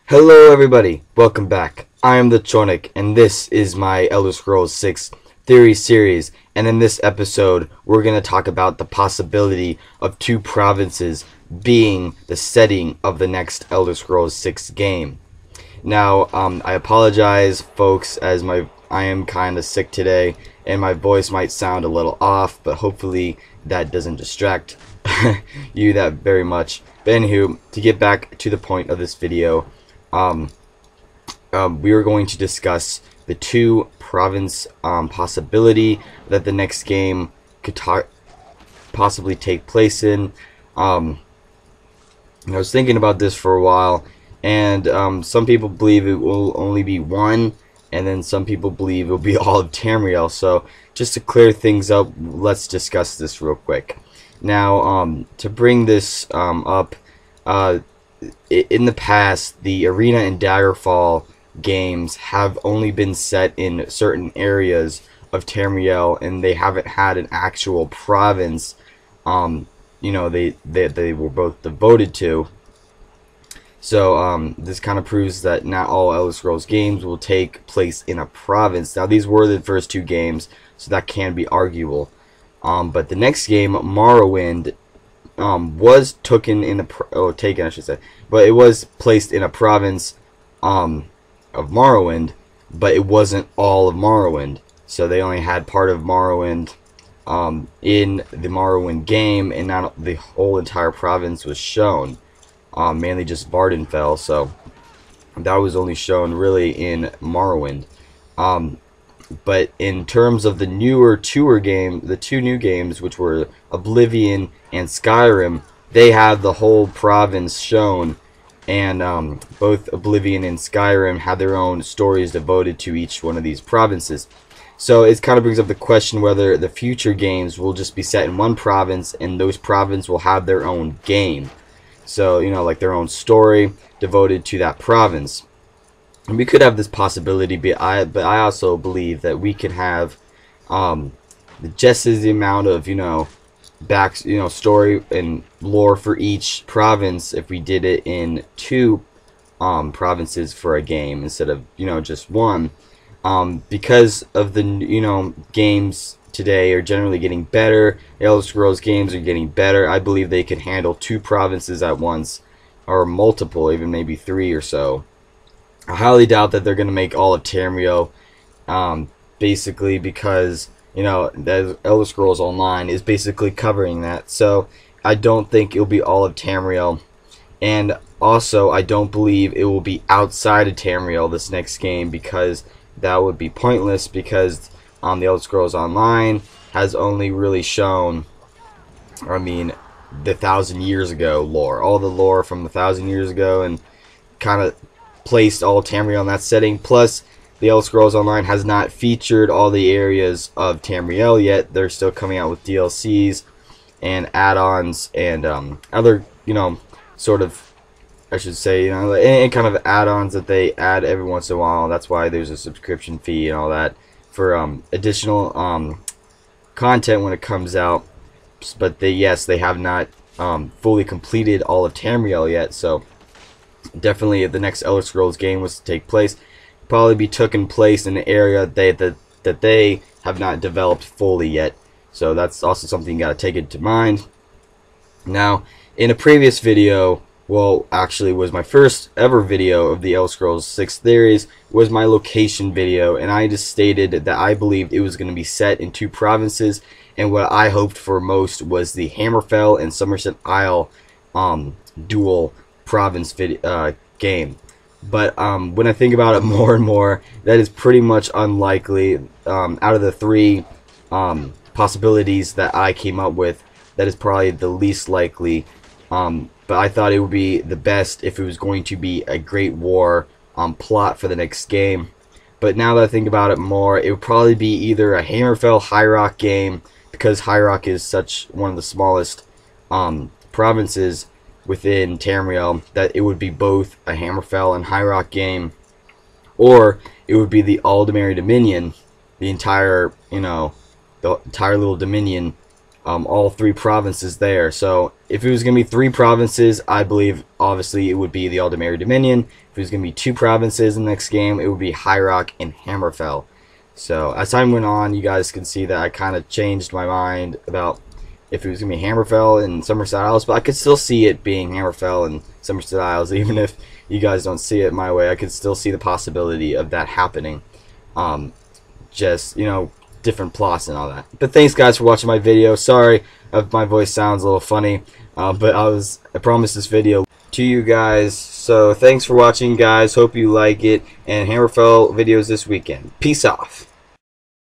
Hello everybody, welcome back. I am TheChornick, and this is my Elder Scrolls 6 theory series, and in this episode we're going to talk about the possibility of two provinces being the setting of the next Elder Scrolls 6 game. Now, I apologize folks, as I am kind of sick today, and my voice might sound a little off, but hopefully that doesn't distract you that very much. But anywho, to get back to the point of this video, we are going to discuss the two province possibility that the next game could possibly take place in. I was thinking about this for a while, and some people believe it will only be one, and then some people believe it will be all of Tamriel. So just to clear things up, let's discuss this real quick. Now, to bring this up, in the past, the Arena and Daggerfall games have only been set in certain areas of Tamriel, and they haven't had an actual province they were both devoted to. So this kind of proves that not all Elder Scrolls games will take place in a province. Now, these were the first two games, so that can be arguable. But the next game, Morrowind, was taken, I should say, but it was placed in a province of Morrowind, but it wasn't all of Morrowind. So they only had part of Morrowind in the Morrowind game, and not the whole entire province was shown. Mainly just Vardenfell, so that was only shown really in Morrowind. But in terms of the the two new games, which were Oblivion and Skyrim, they had the whole province shown, and both Oblivion and Skyrim had their own stories devoted to each one of these provinces. So it kind of brings up the question whether the future games will just be set in one province, and those provinces will have their own game. So, like their own story devoted to that province. And we could have this possibility, but I also believe that we can have just as the amount of story and lore for each province if we did it in two provinces for a game instead of just one. Because of the games today are generally getting better. The Elder Scrolls games are getting better. I believe they can handle two provinces at once, or multiple, even maybe three or so. I highly doubt that they're going to make all of Tamriel, basically because the Elder Scrolls Online is basically covering that. So I don't think it'll be all of Tamriel, and also I don't believe it will be outside of Tamriel this next game, because that would be pointless, because the Elder Scrolls Online has only really shown, the 1,000 years ago lore, all the lore from 1,000 years ago, and kind of placed all Tamriel in that setting. Plus, the Elder Scrolls Online has not featured all the areas of Tamriel yet. They're still coming out with DLCs and add-ons and other, sort of, I should say, any kind of add-ons that they add every once in a while. That's why there's a subscription fee and all that for additional content when it comes out. But they have not fully completed all of Tamriel yet. So definitely, if the next Elder Scrolls game was to take place, probably be taken place in an area that they have not developed fully yet. So that's also something you got to take into mind. Now, in a previous video, well, actually was my first ever video of the Elder Scrolls 6 theories, was my location video, and I just stated that I believed it was going to be set in two provinces, and what I hoped for most was the Hammerfell and Somerset Isle dual province game. But when I think about it more and more, that is pretty much unlikely. Out of the three possibilities that I came up with, that is probably the least likely. But I thought it would be the best if it was going to be a Great War plot for the next game. But now that I think about it more, it would probably be either a Hammerfell High Rock game, because High Rock is such one of the smallest provinces within Tamriel, that it would be both a Hammerfell and High Rock game, or it would be the Aldemary Dominion, the entire little Dominion all 3 provinces there. So if it was going to be 3 provinces, I believe obviously it would be the Aldemir Dominion. If it was going to be 2 provinces in the next game, it would be High Rock and Hammerfell. So as time went on, you guys can see that I kind of changed my mind about if it was going to be Hammerfell and Somerset Isles, but I could still see it being Hammerfell and Somerset Isles, even if you guys don't see it my way. I could still see the possibility of that happening. Just, you know, different plots and all that. But thanks guys for watching my video. Sorry if my voice sounds a little funny, but I promised this video to you guys. So thanks for watching, guys. Hope you like it, and Hammerfell videos this weekend. Peace off.